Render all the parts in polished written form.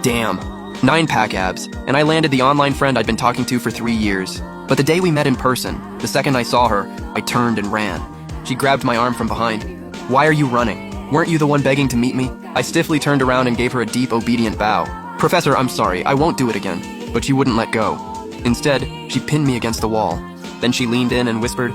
Damn. 9-pack abs, and I landed the online friend I'd been talking to for 3 years. But the day we met in person, the second I saw her, I turned and ran. She grabbed my arm from behind. "Why are you running? Weren't you the one begging to meet me?" I stiffly turned around and gave her a deep, obedient bow. "Professor, I'm sorry, I won't do it again." But she wouldn't let go. Instead, she pinned me against the wall. Then she leaned in and whispered,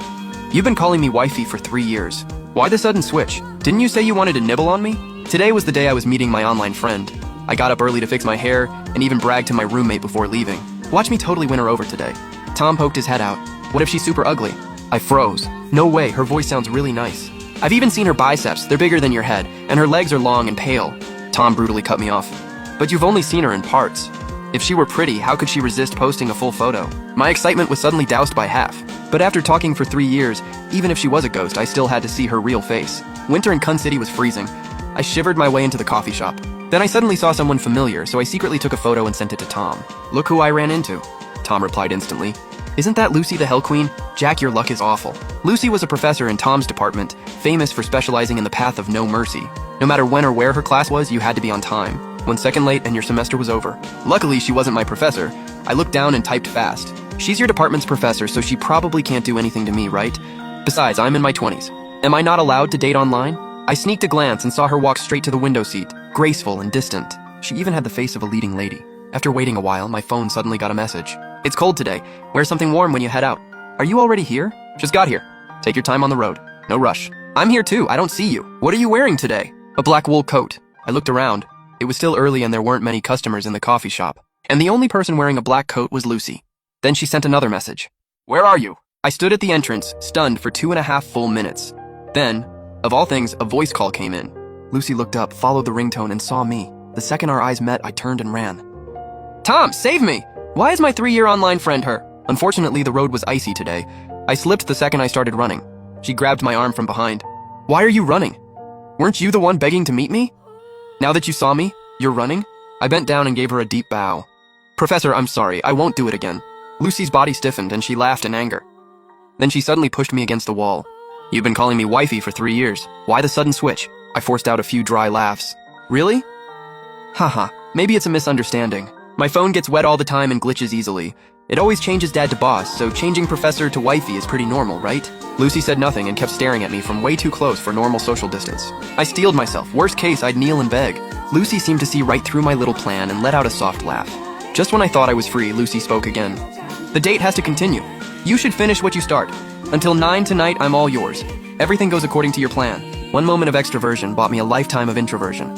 "You've been calling me wifey for 3 years. Why the sudden switch? Didn't you say you wanted to nibble on me?" Today was the day I was meeting my online friend. I got up early to fix my hair and even bragged to my roommate before leaving. Watch me totally win her over today. Tom poked his head out. "What if she's super ugly?" I froze. No way, her voice sounds really nice. "I've even seen her biceps, they're bigger than your head, and her legs are long and pale." Tom brutally cut me off. "But you've only seen her in parts. If she were pretty, how could she resist posting a full photo?" My excitement was suddenly doused by half. But after talking for 3 years, even if she was a ghost, I still had to see her real face. Winter in Kun City was freezing. I shivered my way into the coffee shop. Then I suddenly saw someone familiar, so I secretly took a photo and sent it to Tom. "Look who I ran into," Tom replied instantly. "Isn't that Lucy the Hell Queen? Jack, your luck is awful." Lucy was a professor in Tom's department, famous for specializing in the path of no mercy. No matter when or where her class was, you had to be on time. 1 second late and your semester was over. Luckily, she wasn't my professor. I looked down and typed fast. "She's your department's professor, so she probably can't do anything to me, right? Besides, I'm in my 20s. Am I not allowed to date online?" I sneaked a glance and saw her walk straight to the window seat, graceful and distant. She even had the face of a leading lady. After waiting a while, my phone suddenly got a message. "It's cold today. Wear something warm when you head out." "Are you already here?" "Just got here. Take your time on the road. No rush." "I'm here too. I don't see you. What are you wearing today?" "A black wool coat." I looked around. It was still early and there weren't many customers in the coffee shop. And the only person wearing a black coat was Lucy. Then she sent another message. "Where are you?" I stood at the entrance, stunned for 2.5 full minutes. Then, of all things, a voice call came in. Lucy looked up, followed the ringtone, and saw me. The second our eyes met, I turned and ran. "Tom, save me! Why is my 3-year online friend hurt?" Unfortunately, the road was icy today. I slipped the second I started running. She grabbed my arm from behind. "Why are you running? Weren't you the one begging to meet me? Now that you saw me, you're running?" I bent down and gave her a deep bow. "Professor, I'm sorry, I won't do it again." Lucy's body stiffened and she laughed in anger. Then she suddenly pushed me against the wall. "You've been calling me wifey for 3 years. Why the sudden switch?" I forced out a few dry laughs. "Really? Haha, maybe it's a misunderstanding. My phone gets wet all the time and glitches easily. It always changes dad to boss, so changing professor to wifey is pretty normal, right?" Lucy said nothing and kept staring at me from way too close for normal social distance. I steeled myself. Worst case, I'd kneel and beg. Lucy seemed to see right through my little plan and let out a soft laugh. Just when I thought I was free, Lucy spoke again. "The date has to continue. You should finish what you start. Until 9 tonight, I'm all yours. Everything goes according to your plan." One moment of extroversion bought me a lifetime of introversion.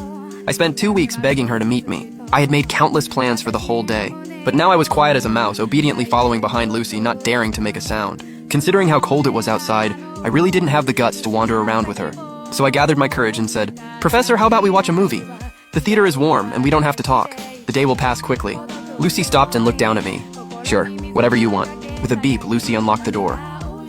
I spent 2 weeks begging her to meet me. I had made countless plans for the whole day. But now I was quiet as a mouse, obediently following behind Lucy, not daring to make a sound. Considering how cold it was outside, I really didn't have the guts to wander around with her. So I gathered my courage and said, "Professor, how about we watch a movie? The theater is warm and we don't have to talk. The day will pass quickly." Lucy stopped and looked down at me. "Sure, whatever you want." With a beep, Lucy unlocked the door.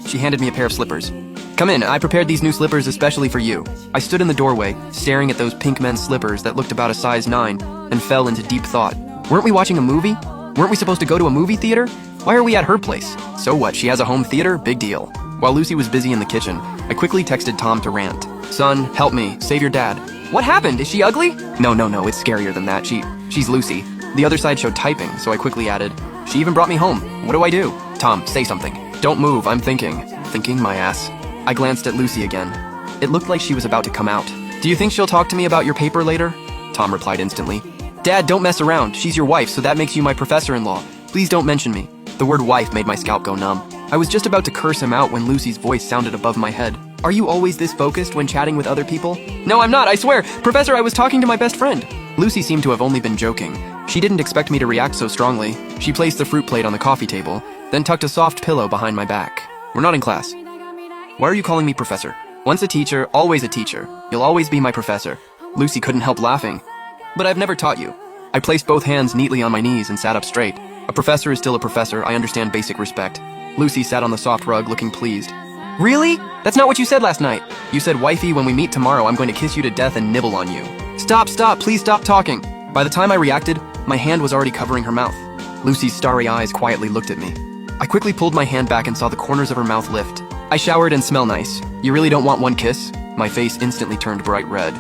She handed me a pair of slippers. "Come in, I prepared these new slippers especially for you." I stood in the doorway, staring at those pink men's slippers that looked about a size 9, and fell into deep thought. Weren't we watching a movie? Weren't we supposed to go to a movie theater? Why are we at her place? So what, she has a home theater? Big deal. While Lucy was busy in the kitchen, I quickly texted Tom to rant. "Son, help me, save your dad." "What happened? Is she ugly?" No, it's scarier than that. She's Lucy." The other side showed typing, so I quickly added, "She even brought me home. What do I do?" "Tom, say something." "Don't move, I'm thinking." Thinking, my ass. I glanced at Lucy again. It looked like she was about to come out. "Do you think she'll talk to me about your paper later?" Tom replied instantly. "Dad, don't mess around. She's your wife, so that makes you my professor-in-law. Please don't mention me." The word wife made my scalp go numb. I was just about to curse him out when Lucy's voice sounded above my head. "Are you always this focused when chatting with other people?" "No, I'm not, I swear. Professor, I was talking to my best friend." Lucy seemed to have only been joking. She didn't expect me to react so strongly. She placed the fruit plate on the coffee table, then tucked a soft pillow behind my back. "We're not in class." "Why are you calling me professor?" "Once a teacher, always a teacher. You'll always be my professor." Lucy couldn't help laughing. "But I've never taught you." I placed both hands neatly on my knees and sat up straight. A professor is still a professor. I understand basic respect. Lucy sat on the soft rug looking pleased. "Really? That's not what you said last night. You said, wifey, when we meet tomorrow, I'm going to kiss you to death and nibble on you." Stop, please stop talking." By the time I reacted, my hand was already covering her mouth. Lucy's starry eyes quietly looked at me. I quickly pulled my hand back and saw the corners of her mouth lift. "I showered and smell nice. You really don't want one kiss?" My face instantly turned bright red.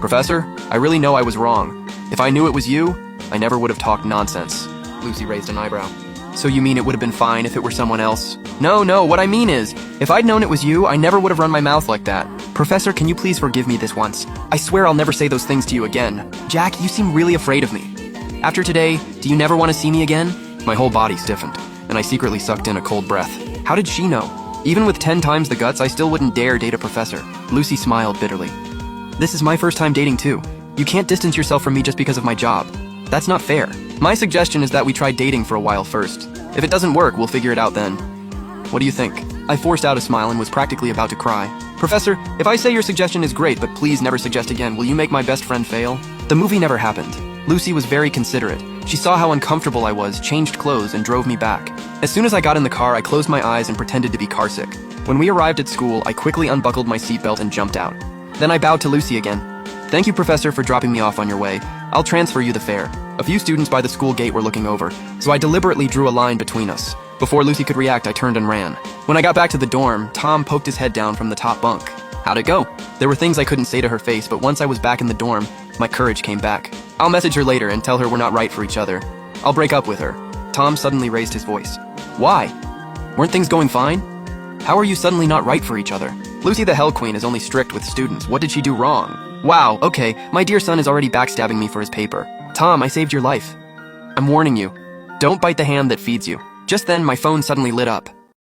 "Professor, I really know I was wrong. If I knew it was you, I never would have talked nonsense. Lucy raised an eyebrow. So you mean it would have been fine if it were someone else? No, what I mean is, if I'd known it was you, I never would have run my mouth like that. Professor, can you please forgive me this once? I swear I'll never say those things to you again. Jack, you seem really afraid of me. After today, do you never want to see me again? My whole body stiffened, and I secretly sucked in a cold breath. How did she know? Even with 10 times the guts, I still wouldn't dare date a professor. Lucy smiled bitterly. This is my first time dating too. You can't distance yourself from me just because of my job. That's not fair. My suggestion is that we try dating for a while first. If it doesn't work, we'll figure it out then. What do you think? I forced out a smile and was practically about to cry. Professor, if I say your suggestion is great, but please never suggest again, will you make my best friend fail? The movie never happened. Lucy was very considerate. She saw how uncomfortable I was, changed clothes, and drove me back. As soon as I got in the car, I closed my eyes and pretended to be carsick. When we arrived at school, I quickly unbuckled my seatbelt and jumped out. Then I bowed to Lucy again. Thank you, Professor, for dropping me off on your way. I'll transfer you the fare. A few students by the school gate were looking over, so I deliberately drew a line between us. Before Lucy could react, I turned and ran. When I got back to the dorm, Tom poked his head down from the top bunk. How'd it go? There were things I couldn't say to her face, but once I was back in the dorm, my courage came back. I'll message her later and tell her we're not right for each other. I'll break up with her. Tom suddenly raised his voice. Why? Weren't things going fine? How are you suddenly not right for each other? Lucy the Hell Queen is only strict with students. What did she do wrong? Wow, okay, my dear son is already backstabbing me for his paper. Tom, I saved your life. I'm warning you. Don't bite the hand that feeds you. Just then, my phone suddenly lit up.